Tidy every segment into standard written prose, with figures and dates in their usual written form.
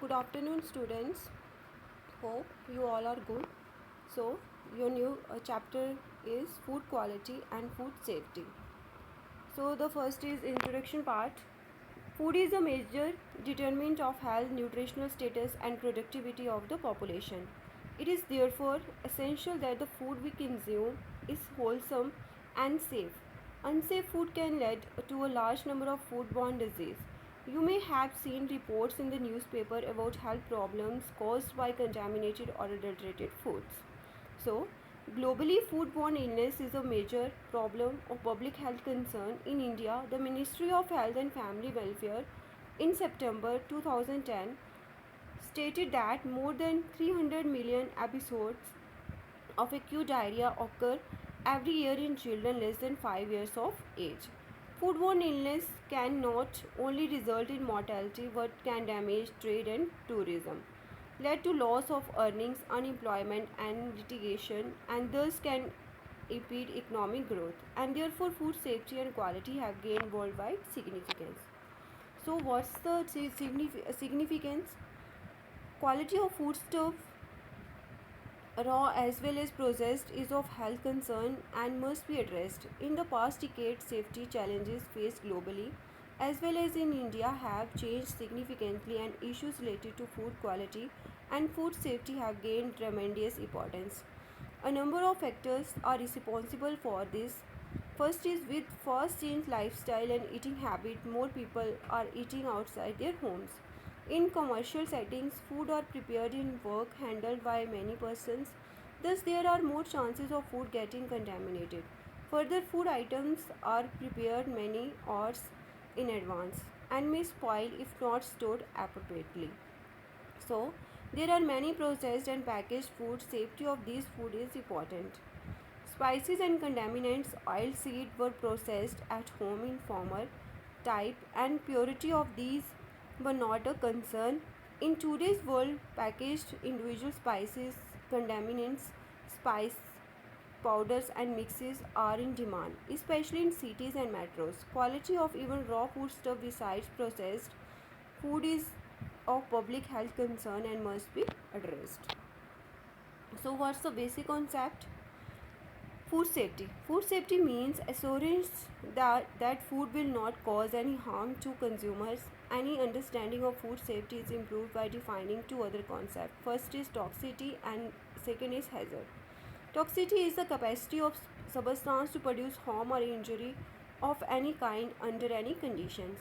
Good afternoon, students. Hope you all are good. So, your new chapter is food quality and food safety. So, the first is introduction part. Food is a major determinant of health, nutritional status, and productivity of the population. It is therefore essential that the food we consume is wholesome and safe. Unsafe food can lead to a large number of foodborne diseases. You may have seen reports in the newspaper about health problems caused by contaminated or adulterated foods. So, globally, foodborne illness is a major problem of public health concern. In India, the Ministry of Health and Family Welfare in September 2010 stated that more than 300 million episodes of acute diarrhea occur every year in children less than 5 years of age. Foodborne illness can not only result in mortality but can damage trade and tourism, lead to loss of earnings, unemployment, and litigation, and thus can impede economic growth. And therefore, food safety and quality have gained worldwide significance. So, what's the significance? Quality of foodstuff, raw as well as processed, is of health concern and must be addressed. In the past decade, safety challenges faced globally as well as in India have changed significantly, and issues related to food quality and food safety have gained tremendous importance. A number of factors are responsible for this. First is with fast change lifestyle and eating habit, more people are eating outside their homes. In commercial settings, food are prepared in work handled by many persons. Thus, there are more chances of food getting contaminated. Further, food items are prepared many hours in advance and may spoil if not stored appropriately. So, there are many processed and packaged foods. Safety of these food is important. Spices and contaminants, oil seed were processed at home in former type, and purity of these were not a concern. In today's world, packaged individual spices, contaminants, spice powders and mixes are in demand, especially in cities and metros. Quality of even raw foodstuff besides processed food is of public health concern and must be addressed. So, what's the basic concept? Food safety. Food safety means assurance that food will not cause any harm to consumers. Any understanding of food safety is improved by defining two other concepts. First is toxicity and second is hazard. Toxicity is the capacity of substance to produce harm or injury of any kind under any conditions.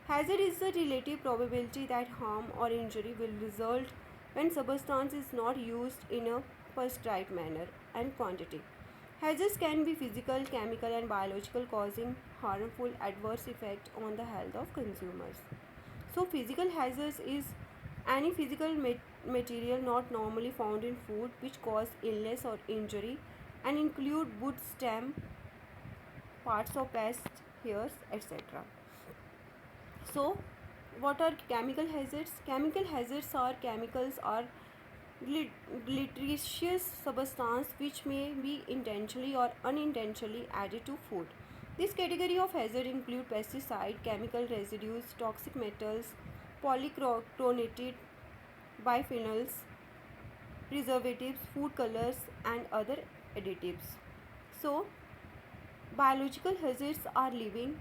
Hazard is the relative probability that harm or injury will result when substance is not used in a prescribed manner and quantity. Hazards can be physical, chemical, and biological, causing harmful adverse effect on the health of consumers. So, physical hazards is any physical material not normally found in food which cause illness or injury and include wood, stem, parts of pest, hairs, etc. So, what are chemical hazards? Chemical hazards are chemicals or deleterious substance which may be intentionally or unintentionally added to food. This category of hazard include pesticide, chemical residues, toxic metals, polychlorinated biphenyls, preservatives, food colors, and other additives. So, biological hazards are living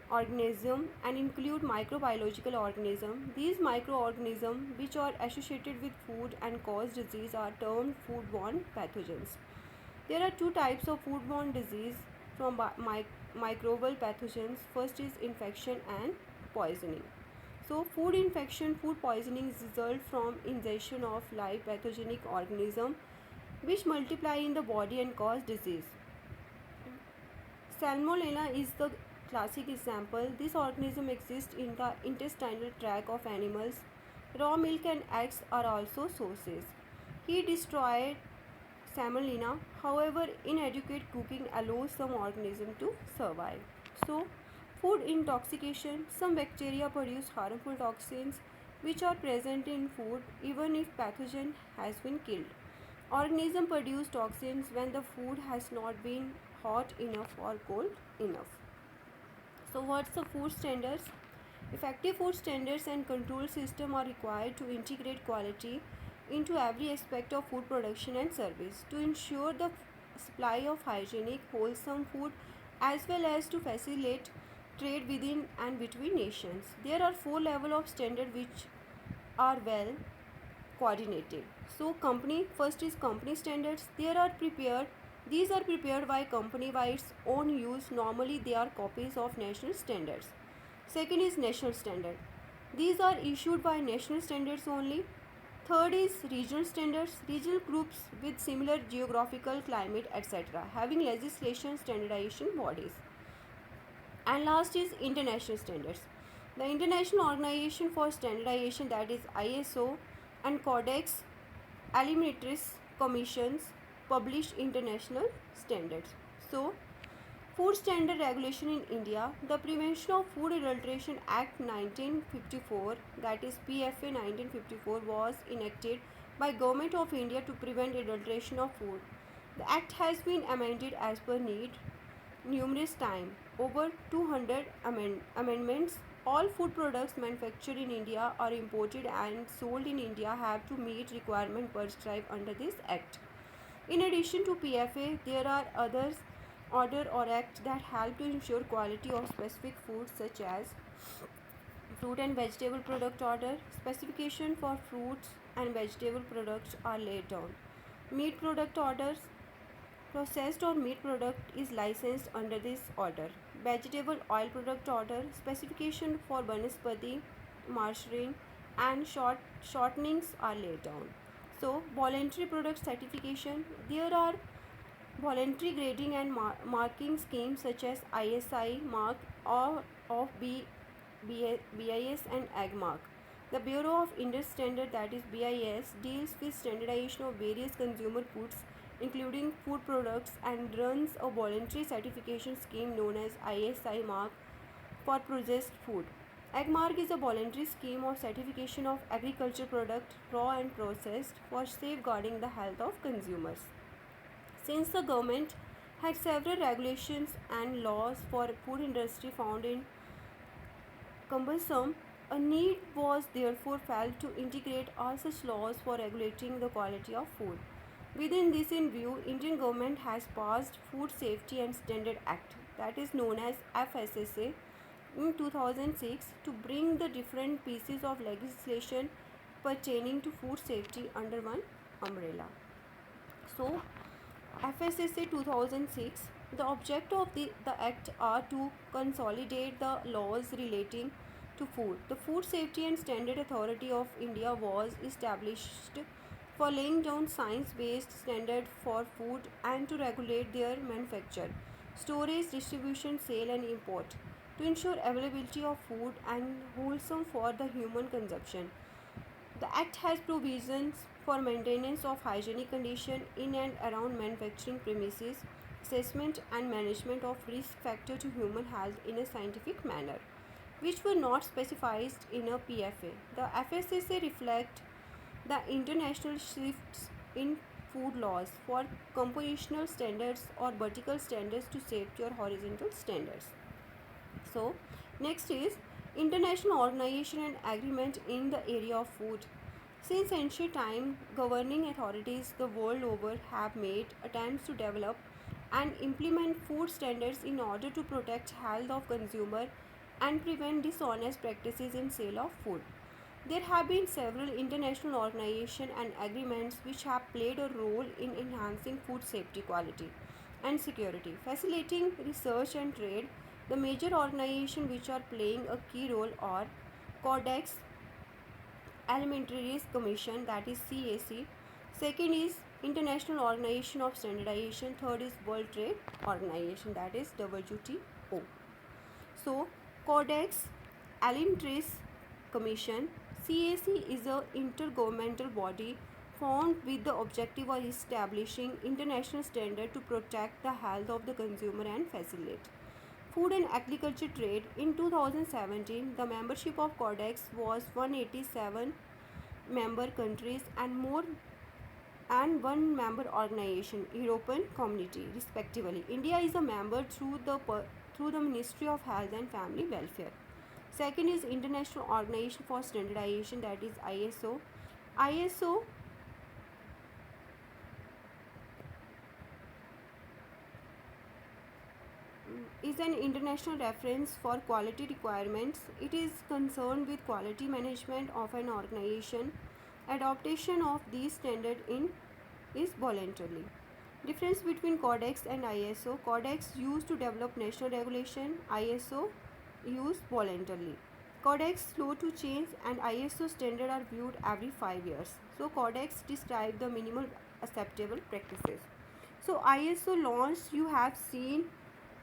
organisms and include microbiological organisms. These microorganisms, which are associated with food and cause disease, are termed foodborne pathogens. There are two types of foodborne disease from microbial pathogens. First is infection and poisoning. So, food infection, food poisoning result from ingestion of live pathogenic organism which multiply in the body and cause disease. Salmonella is the classic example. This organism exists in the intestinal tract of animals. Raw milk and eggs are also sources. He destroyed Salmonella. However, inadequate cooking allows some organism to survive. So, food intoxication. Some bacteria produce harmful toxins which are present in food even if pathogen has been killed. Organism produce toxins when the food has not been hot enough or cold enough. So, what's the food standards? Effective food standards and control system are required to integrate quality into every aspect of food production and service to ensure the supply of hygienic, wholesome food as well as to facilitate trade within and between nations. There are four levels of standard which are well coordinated. So company first is company standards. These are prepared by company by its own use. Normally they are copies of national standards. Second is national standard. These are issued by national standards only. Third is regional standards. Regional groups with similar geographical climate etc. having legislation standardization bodies. And last is international standards. The International Organization for Standardization, that is ISO, and Codex Alimentarius Commissions publish international standards. So, Food Standard Regulation in India, the Prevention of Food Adulteration Act 1954, that is PFA 1954, was enacted by Government of India to prevent adulteration of food. The act has been amended as per need numerous times. Over 200 amendments. All food products manufactured in India or imported and sold in India have to meet requirements prescribed under this act. In addition to PFA, there are others order or acts that help to ensure quality of specific foods such as fruit and vegetable product order. Specification for fruits and vegetable products are laid down. Meat product orders. Processed or meat product is licensed under this order. Vegetable oil product order. Specification for banaspati, margarine and shortenings are laid down. So voluntary product certification. There are voluntary grading and marking schemes such as ISI mark or of BIS and AG mark. The Bureau of Indian Standard, that is BIS, deals with standardization of various consumer goods including food products and runs a voluntary certification scheme known as ISI mark for processed food. AG mark is a voluntary scheme of certification of agriculture product raw and processed for safeguarding the health of consumers. Since the government had several regulations and laws for food industry found in cumbersome, a need was therefore felt to integrate all such laws for regulating the quality of food. Within this in view, Indian government has passed Food Safety and Standard Act, that is known as FSSA, in 2006 to bring the different pieces of legislation pertaining to food safety under one umbrella. So, FSSA 2006, the object of the act are to consolidate the laws relating to food. The Food Safety and Standard Authority of India was established for laying down science-based standards for food and to regulate their manufacture, storage, distribution, sale and import to ensure availability of food and wholesome for the human consumption. The Act has provisions for maintenance of hygienic condition in and around manufacturing premises, assessment and management of risk factor to human health in a scientific manner, which were not specified in a PFA. The FSSA reflect the international shifts in food laws for compositional standards or vertical standards to safety or horizontal standards. So, next is international organization and agreement in the area of food. Since ancient time, governing authorities the world over have made attempts to develop and implement food standards in order to protect health of consumer and prevent dishonest practices in sale of food. There have been several international organizations and agreements which have played a role in enhancing food safety, quality, and security, facilitating research and trade. The major organizations which are playing a key role are Codex Alimentarius Commission, that is CAC. Second is International Organization of Standardization. Third is World Trade Organization, that is WTO. So, Codex Alimentarius Commission, CAC, is a intergovernmental body formed with the objective of establishing international standard to protect the health of the consumer and facilitate food and agriculture trade. In 2017, the membership of Codex was 187 member countries and one member organization, European Community, respectively. India is a member through the Ministry of Health and Family Welfare. Second is International Organization for Standardization, that is ISO. ISO is an international reference for quality requirements. It is concerned with quality management of an organization. Adoption of these standards in is voluntary. Difference between Codex and ISO. Codex used to develop national regulation. ISO used voluntarily. Codex slow to change and ISO standard are viewed every 5 years. So Codex describe the minimal acceptable practices. So ISO launch, you have seen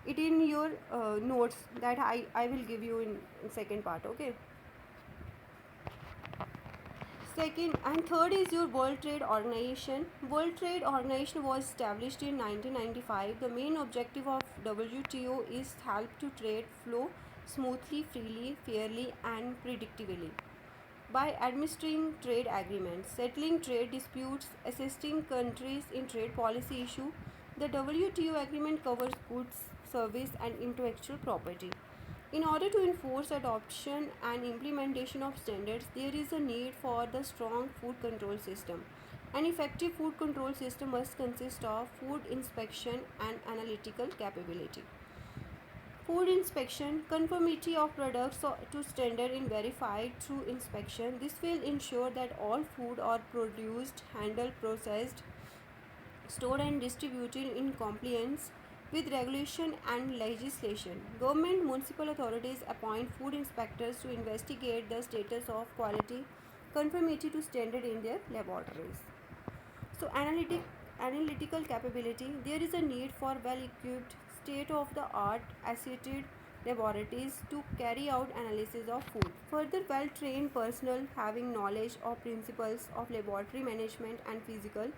it in your notes that I will give you in second part. Okay. Second and third is your World Trade Organization. World Trade Organization was established in 1995. The main objective of WTO is help to trade flow smoothly, freely, fairly and predictably by administering trade agreements, settling trade disputes, assisting countries in trade policy issue. The WTO agreement covers goods, service and intellectual property. In order to enforce adoption and implementation of standards, there is a need for the strong food control system. An effective food control system must consist of food inspection and analytical capability. Food inspection, conformity of products to standard is verified through inspection. This will ensure that all food are produced, handled, processed, stored and distributed in compliance with regulation and legislation. Government municipal authorities appoint food inspectors to investigate the status of quality conformity to standard in their laboratories. So analytical capability, there is a need for well equipped state of the art assisted laboratories to carry out analysis of food. Further, well trained personnel having knowledge of principles of laboratory management and physical,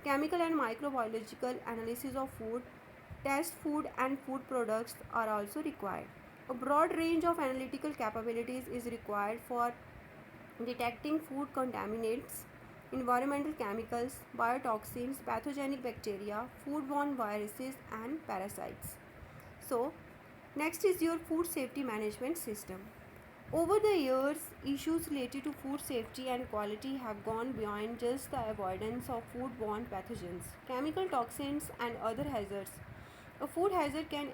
chemical and microbiological analysis of food, test food and food products are also required. A broad range of analytical capabilities is required for detecting food contaminants, environmental chemicals, biotoxins, pathogenic bacteria, foodborne viruses and parasites. So, next is your food safety management system. Over the years, issues related to food safety and quality have gone beyond just the avoidance of foodborne pathogens, chemical toxins and other hazards. A food hazard can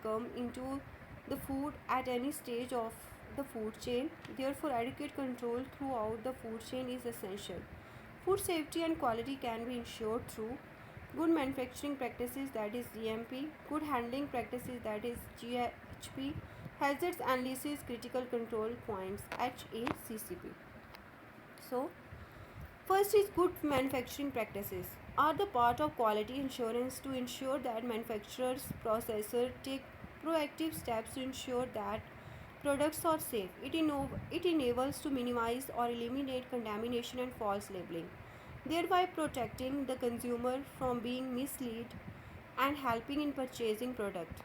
come into the food at any stage of the food chain. Therefore, adequate control throughout the food chain is essential. Food safety and quality can be ensured through good manufacturing practices, that is GMP, good handling practices, that is GHP, hazards analysis, critical control points, HACCP. So, first is good manufacturing practices are the part of quality assurance to ensure that manufacturers, processors take proactive steps to ensure that products are safe. It enables to minimize or eliminate contamination and false labeling, thereby protecting the consumer from being misled and helping in purchasing products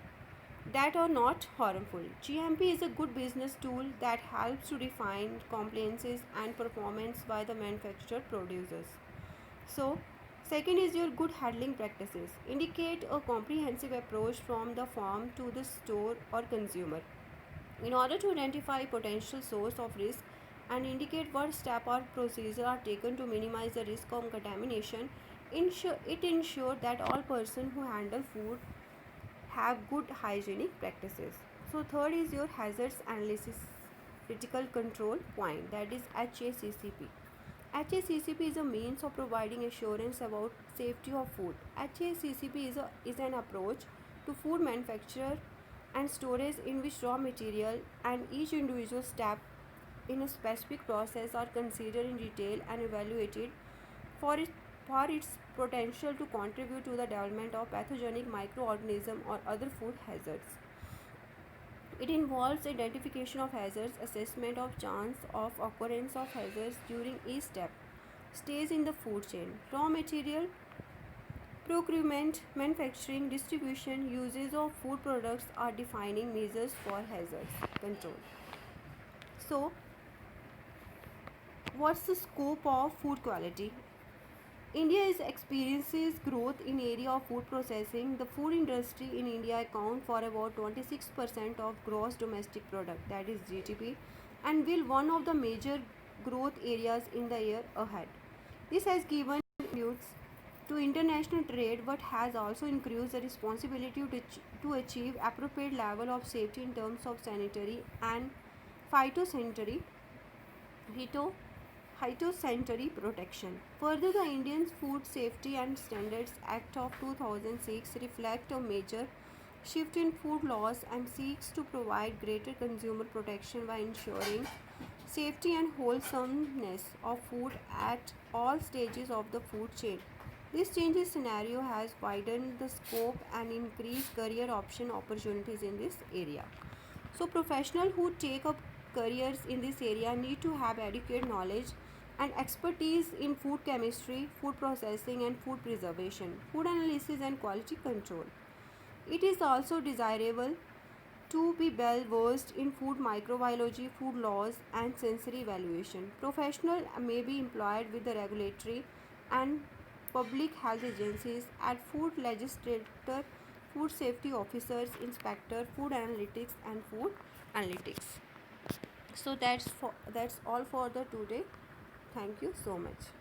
that are not harmful. GMP is a good business tool that helps to define compliances and performance by the manufacturer producers. So, second is your good handling practices. Indicate a comprehensive approach from the farm to the store or consumer. In order to identify potential source of risk and indicate what step or procedure are taken to minimize the risk of contamination, it ensures that all persons who handle food have good hygienic practices. So third is your hazards analysis critical control point, that is HACCP. HACCP is a means of providing assurance about safety of food. HACCP is an approach to food manufacture and storage in which raw material and each individual step in a specific process are considered in detail and evaluated for its potential to contribute to the development of pathogenic microorganisms or other food hazards. It involves identification of hazards, assessment of chance of occurrence of hazards during each stage in the food chain. Raw material procurement, manufacturing, distribution, uses of food products are defining measures for hazards control. So, what's the scope of food quality? India is experiences growth in area of food processing. The food industry in India account for about 26% of gross domestic product, that is GDP, and will one of the major growth areas in the year ahead. This has given contributes to international trade but has also increased the responsibility to achieve appropriate level of safety in terms of sanitary and phytosanitary phyto phytosanitary protection. Further, the Indian Food Safety and Standards Act of 2006 reflect a major shift in food laws and seeks to provide greater consumer protection by ensuring safety and wholesomeness of food at all stages of the food chain. This changes scenario has widened the scope and increased career option opportunities in this area. So professionals who take up careers in this area need to have adequate knowledge and expertise in food chemistry, food processing and food preservation, food analysis and quality control. It is also desirable to be well versed in food microbiology, food laws and sensory evaluation. Professionals may be employed with the regulatory and public health agencies at food legislator, food safety officers, inspector, food analytics and food analytics. So that's all for the today. Thank you so much.